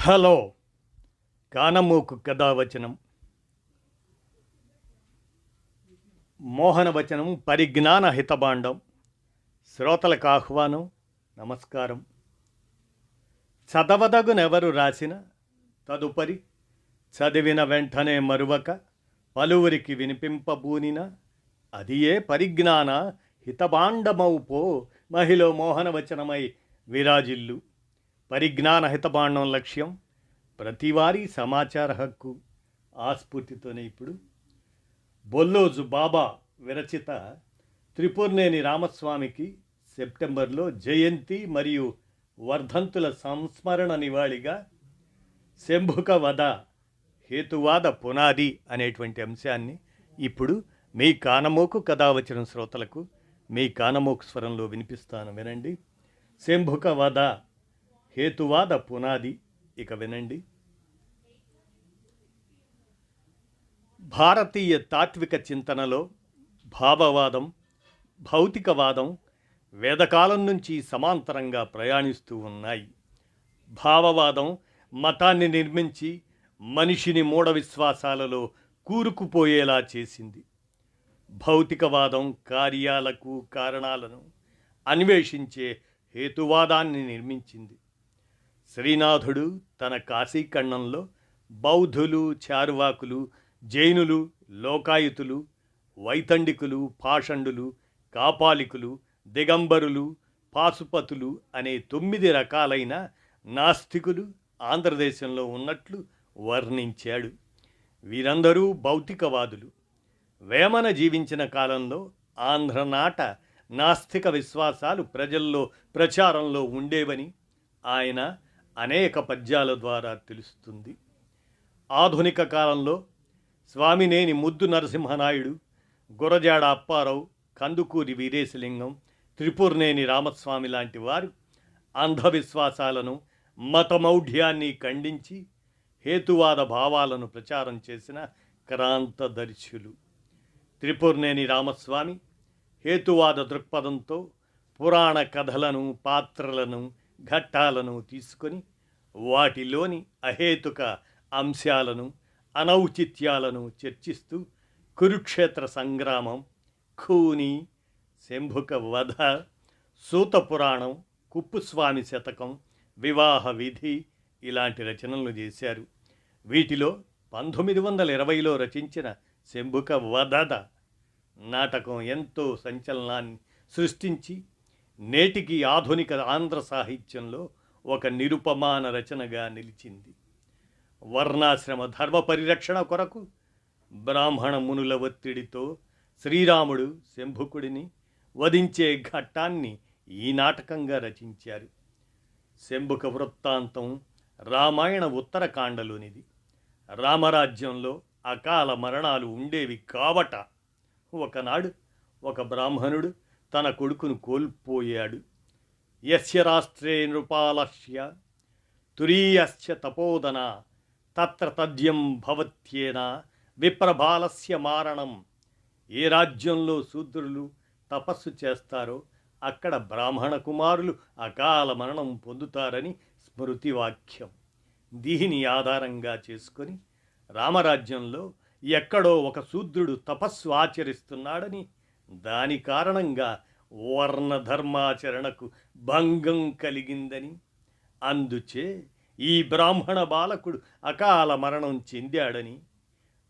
Hello కానమోకు కథావచనం మోహనవచనం పరిజ్ఞాన హితబాండం శ్రోతలకు ఆహ్వానం నమస్కారం. చదవదగునెవరు రాసిన తదుపరి చదివిన వెంటనే మరువక పలువురికి వినిపింపబూనిన అది ఏ పరిజ్ఞాన హితబాండమవు పో మహిళ మోహనవచనమై విరాజిల్లు. పరిజ్ఞాన హితబాండం లక్ష్యం ప్రతివారీ సమాచార హక్కు. ఆస్ఫూర్తితోనే ఇప్పుడు బొల్లోజు బాబా విరచిత త్రిపుర్నేని రామస్వామికి సెప్టెంబర్లో జయంతి మరియు వర్ధంతుల సంస్మరణ నివాళిగా శంభుక వధ హేతువాద పునాది అనేటువంటి అంశాన్ని ఇప్పుడు మీ కానమోకు కథావచనం శ్రోతలకు మీ కానమోకు స్వరంలో వినిపిస్తాను, వినండి. శంభుక వధ హేతువాద పునాది. ఇక వినండి. భారతీయ తాత్విక చింతనలో భావవాదం, భౌతికవాదం వేదకాలం నుంచి సమాంతరంగా ప్రయాణిస్తూ ఉన్నాయి. భావవాదం మతాన్ని నిర్మించి మనిషిని మూఢ విశ్వాసాలలో కూరుకుపోయేలా చేసింది. భౌతికవాదం కార్యాలకు కారణాలను అన్వేషించే హేతువాదాన్ని నిర్మించింది. శ్రీనాథుడు తన కాశీఖండంలో బౌద్ధులు, చారువాకులు, జైనులు, లోకాయుతులు, వైతండికులు, పాషండులు, కాపాలికులు, దిగంబరులు, పాశుపతులు అనే 9 రకాలైన నాస్తికులు ఆంధ్రదేశంలో ఉన్నట్లు వర్ణించాడు. వీరందరూ భౌతికవాదులు. వేమన జీవించిన కాలంలో ఆంధ్రనాట నాస్తిక విశ్వాసాలు ప్రజల్లో ప్రచారంలో ఉండేవని ఆయన అనేక పద్యాల ద్వారా తెలుస్తుంది. ఆధునిక కాలంలో స్వామినేని ముద్దు నరసింహనాయుడు, గురజాడ అప్పారావు, కందుకూరి వీరేశలింగం, త్రిపుర్నేని రామస్వామి లాంటి వారు అంధవిశ్వాసాలను, మతమౌఢ్యాన్ని ఖండించి హేతువాద భావాలను ప్రచారం చేసిన క్రాంతదర్శులు. త్రిపుర్నేని రామస్వామి హేతువాద దృక్పథంతో పురాణ కథలను, పాత్రలను, ఘట్టాలను తీసుకొని వాటిలోని అహేతుక అంశాలను, అనౌచిత్యాలను చర్చిస్తూ కురుక్షేత్ర సంగ్రామం, ఖూని, శంభుక వధ, సూత పురాణం, కుప్పుస్వామి శతకం, వివాహ విధి ఇలాంటి రచనలు చేశారు. వీటిలో 1920లో రచించిన శంభుక వధ నాటకం ఎంతో సంచలనాన్ని సృష్టించి నేటికి ఆధునిక ఆంధ్ర సాహిత్యంలో ఒక నిరుపమాన రచనగా నిలిచింది. వర్ణాశ్రమ ధర్మ పరిరక్షణ కొరకు బ్రాహ్మణ మునుల ఒత్తిడితో శ్రీరాముడు శంభుకుడిని వధించే ఘట్టాన్ని ఈ నాటకంగా రచించారు. శంభుక వృత్తాంతం రామాయణ ఉత్తరకాండలోనిది. రామరాజ్యంలో అకాల మరణాలు ఉండేవి కాబట ఒకనాడు ఒక బ్రాహ్మణుడు తన కొడుకును కోల్పోయాడు. యస్య రాష్ట్రే నృపాలస్య తురీయస్య తపోదన తత్ర తద్యం భవత్యేన విప్రబాలస్య మారణం. ఏ రాజ్యంలో శూద్రులు తపస్సు చేస్తారో అక్కడ బ్రాహ్మణ కుమారులు అకాల మరణం పొందుతారని స్మృతి వాక్యం. దీని ఆధారంగా చేసుకొని రామరాజ్యంలో ఎక్కడో ఒక శూద్రుడు తపస్సు ఆచరిస్తున్నాడని, దాని కారణంగా వర్ణధర్మాచరణకు భంగం కలిగిందని, అందుచే ఈ బ్రాహ్మణ బాలకుడు అకాల మరణం చెందాడని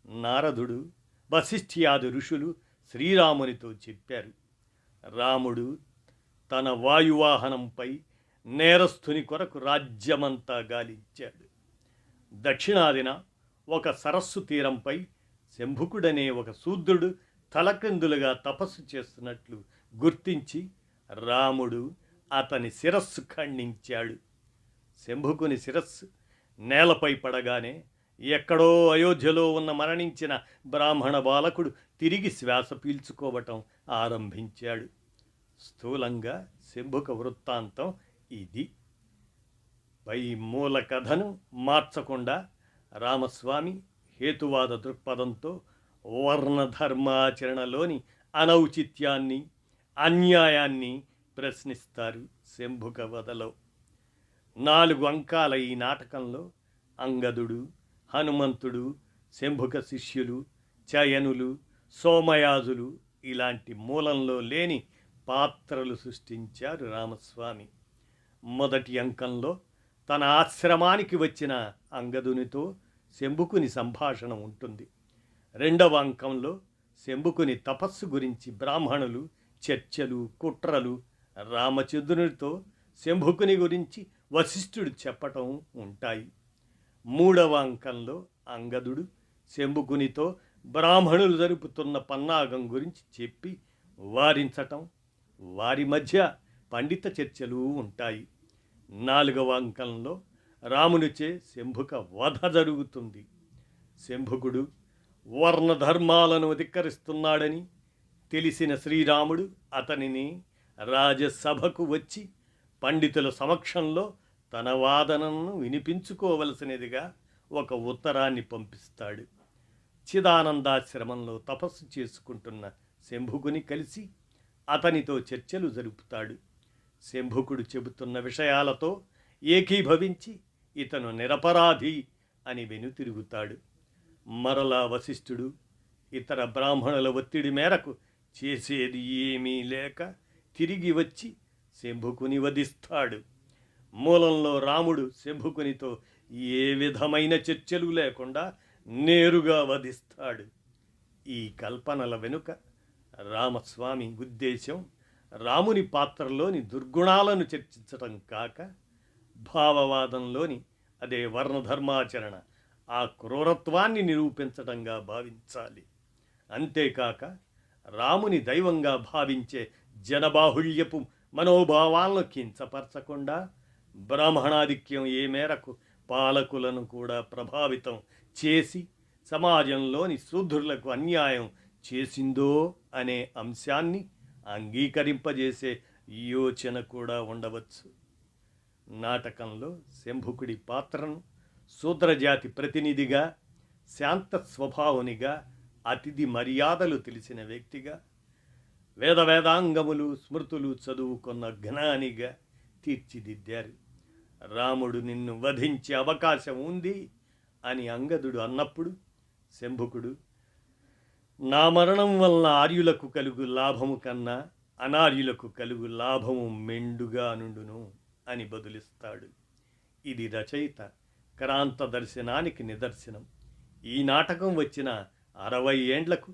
నారదుడు, వశిష్ఠ్యాది ఋషులు శ్రీరామునితో చెప్పారు. రాముడు తన వాయువాహనంపై నేరస్థుని కొరకు రాజ్యమంతా గాలించాడు. దక్షిణాదిన ఒక సరస్సు తీరంపై శంభుకుడనే ఒక శూద్రుడు తలకిందులుగా తపస్సు చేస్తున్నట్లు గుర్తించి రాముడు అతని శిరస్సు ఖండించాడు. శంభుకుని శిరస్సు నేలపై పడగానే ఎక్కడో అయోధ్యలో ఉన్న మరణించిన బ్రాహ్మణ బాలకుడు తిరిగి శ్వాస పీల్చుకోవటం ఆరంభించాడు. స్థూలంగా శంభుక వృత్తాంతం ఇది. పై మూల కథను మార్చకుండా రామస్వామి హేతువాద దృక్పథంతో వర్ణధర్మాచరణలోని అనౌచిత్యాన్ని, అన్యాయాన్ని ప్రశ్నిస్తారు శంభుక వధలో. 4 అంకాల ఈ నాటకంలో అంగదుడు, హనుమంతుడు, శంభుక శిష్యులు, చయనులు, సోమయాజులు ఇలాంటి మూలంలో లేని పాత్రలు సృష్టించారు రామస్వామి. మొదటి అంకంలో తన ఆశ్రమానికి వచ్చిన అంగదునితో శంభుకుని సంభాషణ ఉంటుంది. రెండవ అంకంలో శంభుకుని తపస్సు గురించి బ్రాహ్మణులు చర్చలు, కుట్రలు, రామచంద్రునితో శంభుకుని గురించి వశిష్ఠుడు చెప్పటం ఉంటాయి. మూడవ అంకంలో అంగదుడు శంభుకునితో బ్రాహ్మణులు జరుపుతున్న పన్నాగం గురించి చెప్పి వారించటం, వారి మధ్య పండిత చర్చలు ఉంటాయి. నాలుగవ అంకంలో రామునిచే శంభుక వధ జరుగుతుంది. శంభుకుడు వర్ణధర్మాలను ధిక్కరిస్తున్నాడని తెలిసిన శ్రీరాముడు అతనిని రాజసభకు వచ్చి పండితుల సమక్షంలో తన వాదనను వినిపించుకోవలసినదిగా ఒక ఉత్తరాన్ని పంపిస్తాడు. చిదానందాశ్రమంలో తపస్సు చేసుకుంటున్న శంభుకుని కలిసి అతనితో చర్చలు జరుపుతాడు. శంభుకుడు చెబుతున్న విషయాలతో ఏకీభవించి ఇతను నిరపరాధి అని వెనుతిరుగుతాడు. మరలా వశిష్ఠుడు ఇతర బ్రాహ్మణుల ఒత్తిడి మేరకు చేసేది ఏమీ లేక తిరిగి వచ్చి శంభుకుని వధిస్తాడు. మూలంలో రాముడు శంభుకునితో ఏ విధమైన చర్చలు లేకుండా నేరుగా వధిస్తాడు. ఈ కల్పనల వెనుక రామస్వామి ఉద్దేశం రాముని పాత్రలోని దుర్గుణాలను చర్చించటం కాక భావవాదంలోని అదే వర్ణధర్మాచరణ ఆ క్రూరత్వాన్ని నిరూపించటంగా భావించాలి. అంతేకాక రాముని దైవంగా భావించే జనబాహుళ్యపు మనోభావాలను కించపరచకుండా బ్రాహ్మణాధిక్యం ఏ మేరకు పాలకులను కూడా ప్రభావితం చేసి సమాజంలోని శూద్రులకు అన్యాయం చేసిందో అనే అంశాన్ని అంగీకరింపజేసే యోచన కూడా ఉండవచ్చు. నాటకంలో శంభుకుడి పాత్రను శూద్రజాతి ప్రతినిధిగా, శాంత స్వభావునిగా, అతిథి మర్యాదలు తెలిసిన వ్యక్తిగా, వేదాంగములు స్మృతులు చదువుకున్న జ్ఞానిగా తీర్చిదిద్దారు. రాముడు నిన్ను వధించే అవకాశం ఉంది అని అంగదుడు అన్నప్పుడు శంభుకుడు నా మరణం వల్ల ఆర్యులకు కలుగు లాభము కన్నా అనార్యులకు కలుగు లాభము మెండుగా నుండును అని బదులిస్తాడు. ఇది రచయిత క్రాంత దర్శనానికి నిదర్శనం. ఈ నాటకం వచ్చిన 60 ఏండ్లకు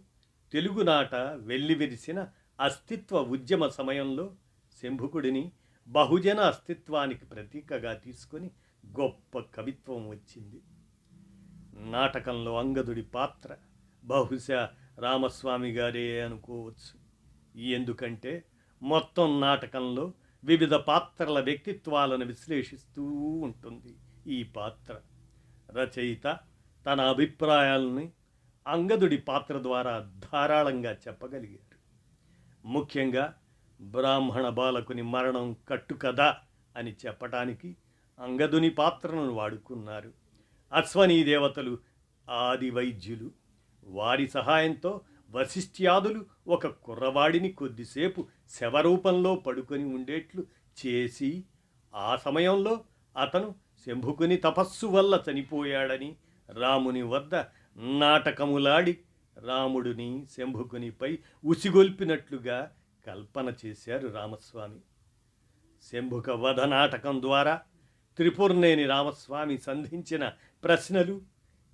తెలుగునాట వెల్లివిరిసిన అస్తిత్వ ఉద్యమ సమయంలో శంభుకుడిని బహుజన అస్తిత్వానికి ప్రతీకగా తీసుకొని గొప్ప కవిత్వం వచ్చింది. నాటకంలో అంగదుడి పాత్ర బహుశా రామస్వామి గారే అనుకోవచ్చు. ఎందుకంటే మొత్తం నాటకంలో వివిధ పాత్రల వ్యక్తిత్వాలను విశ్లేషిస్తూ ఉంటుంది ఈ పాత్ర. రచయిత తన అభిప్రాయాలని అంగదుడి పాత్ర ద్వారా ధారాళంగా చెప్పగలిగారు. ముఖ్యంగా బ్రాహ్మణ బాలకుని మరణం కట్టుకథ అని చెప్పటానికి అంగదుని పాత్రను వాడుకున్నారు. అశ్వనీ దేవతలు ఆది వైద్యులు. వారి సహాయంతో వశిష్ఠ్యాదులు ఒక కుర్రవాడిని కొద్దిసేపు శవరూపంలో పడుకొని ఉండేట్లు చేసి ఆ సమయంలో అతను శంభుకుని తపస్సు వల్ల చనిపోయాడని రాముని వద్ద నాటకములాడి రాముడిని శంభుకునిపై ఉసిగొల్పినట్లుగా కల్పన చేశారు రామస్వామి. శంభుక వధ నాటకం ద్వారా త్రిపురనేని రామస్వామి సంధించిన ప్రశ్నలు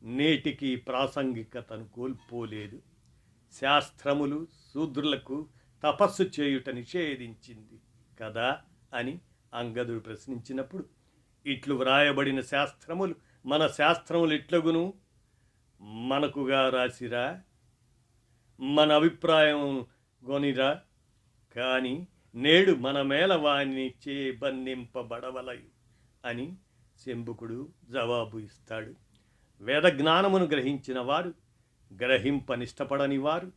నేటికి ప్రాసంగికతను కోల్పోలేదు. శాస్త్రములు శూద్రులకు తపస్సు చేయుట నిషేధించింది కదా అని అంగదుడు ప్రశ్నించినప్పుడు ఇట్లు వ్రాయబడిన శాస్త్రములు మన శాస్త్రములు ఎట్లగును మనకుగా రాసిరా, మన అభిప్రాయం గొనిరా, కానీ నేడు మన మేల వాణ్ణి చే బంధింపబడవలయు అని శంభుకుడు జవాబు ఇస్తాడు. వేదజ్ఞానమును గ్రహించిన వారు గ్రహింపనిష్టపడని వారు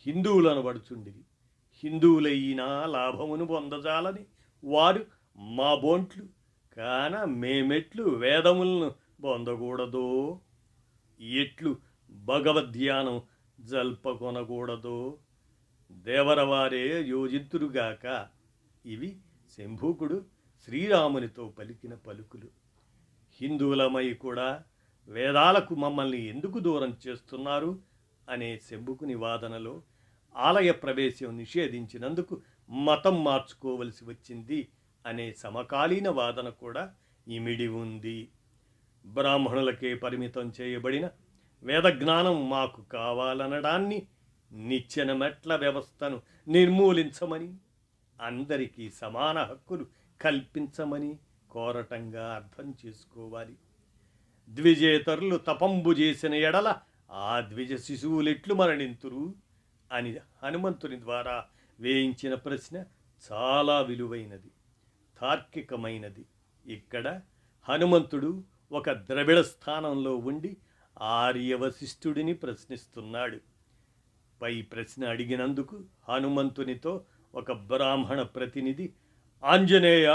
హిందువులను పడుచుండిరి. హిందువులైనా లాభమును పొందజాలని వారు మా బోంట్లు కాన మేమెట్లు వేదములను పొందకూడదో, ఎట్లు భగవద్ధ్యానం జల్పకొనకూడదో దేవరవారే యోజింతురుగాక. ఇవి శంభుకుడు శ్రీరామునితో పలికిన పలుకులు. హిందువులమై కూడా వేదాలకు మమ్మల్ని ఎందుకు దూరం చేస్తున్నారు అనే శంభుకుని వాదనలో ఆలయ ప్రవేశం నిషేధించినందుకు మతం మార్చుకోవలసి వచ్చింది అనే సమకాలీన వాదన కూడా ఇమిడి ఉంది. బ్రాహ్మణులకే పరిమితం చేయబడిన వేదజ్ఞానం మాకు కావాలనడాన్ని, నిచ్చెన మెట్ల వ్యవస్థను నిర్మూలించమని, అందరికీ సమాన హక్కులు కల్పించమని కోరటంగా అర్థం చేసుకోవాలి. ద్విజేతరులు తపంబు చేసిన ఎడల ఆ ద్విజ శిశువులెట్లు మరణింతురు అని హనుమంతుని ద్వారా వేయించిన ప్రశ్న చాలా విలువైనది, తార్కికమైనది. ఇక్కడ హనుమంతుడు ఒక ద్రవిడ స్థానంలో ఉండి ఆర్యవశిష్ఠుడిని ప్రశ్నిస్తున్నాడు. పై ప్రశ్న అడిగినందుకు హనుమంతునితో ఒక బ్రాహ్మణ ప్రతినిధి, ఆంజనేయ,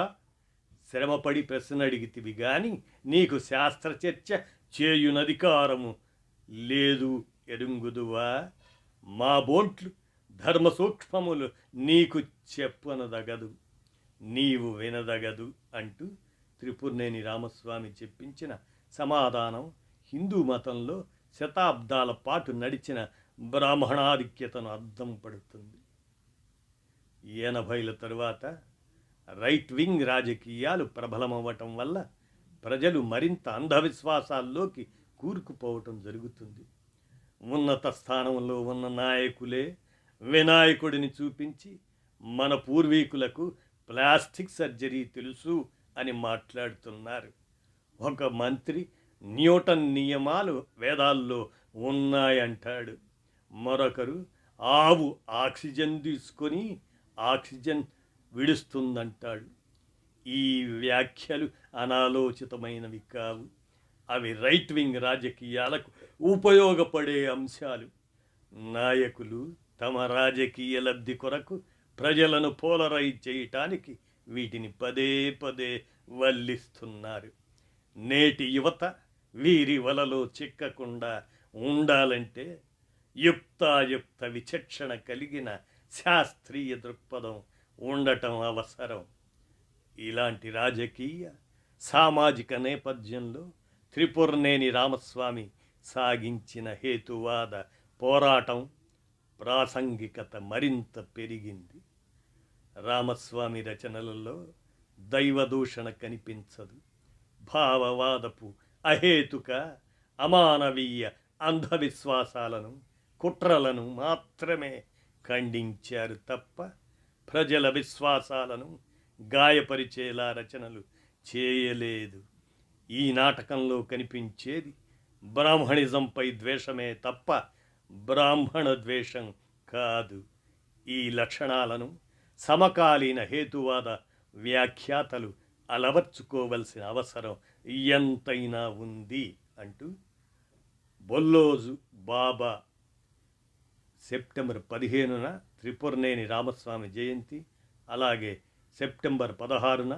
శ్రమపడి ప్రశ్న అడిగితివి గాని నీకు శాస్త్రచర్చ చేయునధికారము లేదు ఎరుంగుదువా? మా బోంట్లు ధర్మ సూక్ష్మములు నీకు చెప్పనదగదు, నీవు వినదగదు అంటూ త్రిపురనేని రామస్వామి చెప్పించిన సమాధానం హిందూ మతంలో శతాబ్దాల పాటు నడిచిన బ్రాహ్మణాధిక్యతను అర్థం పడుతుంది. 80ల తరువాత రైట్ వింగ్ రాజకీయాలు ప్రబలమవ్వటం వల్ల ప్రజలు మరింత అంధవిశ్వాసాల్లోకి కూరుకుపోవటం జరుగుతుంది. ఉన్నత స్థానంలో ఉన్న నాయకులే వినాయకుడిని చూపించి మన పూర్వీకులకు ప్లాస్టిక్ సర్జరీ తెలుసు అని మాట్లాడుతున్నారు. ఒక మంత్రి న్యూటన్ నియమాలు వేదాల్లో ఉన్నాయంటాడు. మరొకరు ఆవు ఆక్సిజన్ తీసుకొని ఆక్సిజన్ విడుస్తుందంటాడు. ఈ వ్యాఖ్యలు అనాలోచితమైనవి కావు. అవి రైట్ వింగ్ రాజకీయాలకు ఉపయోగపడే అంశాలు. నాయకులు తమ రాజకీయ లబ్ధి కొరకు ప్రజలను పోలరైజ్ చేయటానికి వీటిని పదే పదే వల్లిస్తున్నారు. నేటి యువత వీరి వలలో చిక్కకుండా ఉండాలంటే యుక్తాయుక్త విచక్షణ కలిగిన శాస్త్రీయ దృక్పథం ఉండటం అవసరం. ఇలాంటి రాజకీయ సామాజిక నేపథ్యంలో త్రిపురనేని రామస్వామి సాగించిన హేతువాద పోరాటం ప్రాసంగికత మరింత పెరిగింది. రామస్వామి రచనలలో దైవదూషణ కనిపించదు. భావవాదపు అహేతుక అమానవీయ అంధవిశ్వాసాలను, కుట్రలను మాత్రమే ఖండించారు తప్ప ప్రజల విశ్వాసాలను గాయపరిచేలా రచనలు చేయలేదు. ఈ నాటకంలో కనిపించేది బ్రాహ్మణిజంపై ద్వేషమే తప్ప బ్రాహ్మణ ద్వేషం కాదు. ఈ లక్షణాలను సమకాలీన హేతువాద వ్యాఖ్యాతలు అలవర్చుకోవలసిన అవసరం ఎంతైనా ఉంది అంటూ బొల్లోజు బాబా సెప్టెంబర్ 15న త్రిపురనేని రామస్వామి జయంతి, అలాగే సెప్టెంబర్ 16న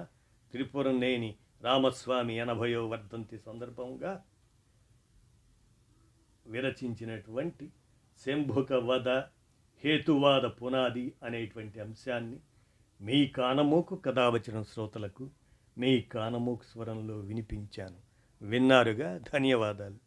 త్రిపురనేని రామస్వామి 80వ వర్ధంతి సందర్భంగా విరచించినటువంటి శంభుక వధ హేతువాద పునాది అనేటువంటి అంశాన్ని మీ కానమోకు కథావచనం శ్రోతలకు మీ కానమోకు స్వరంలో వినిపించాను. విన్నారుగా, ధన్యవాదాలు.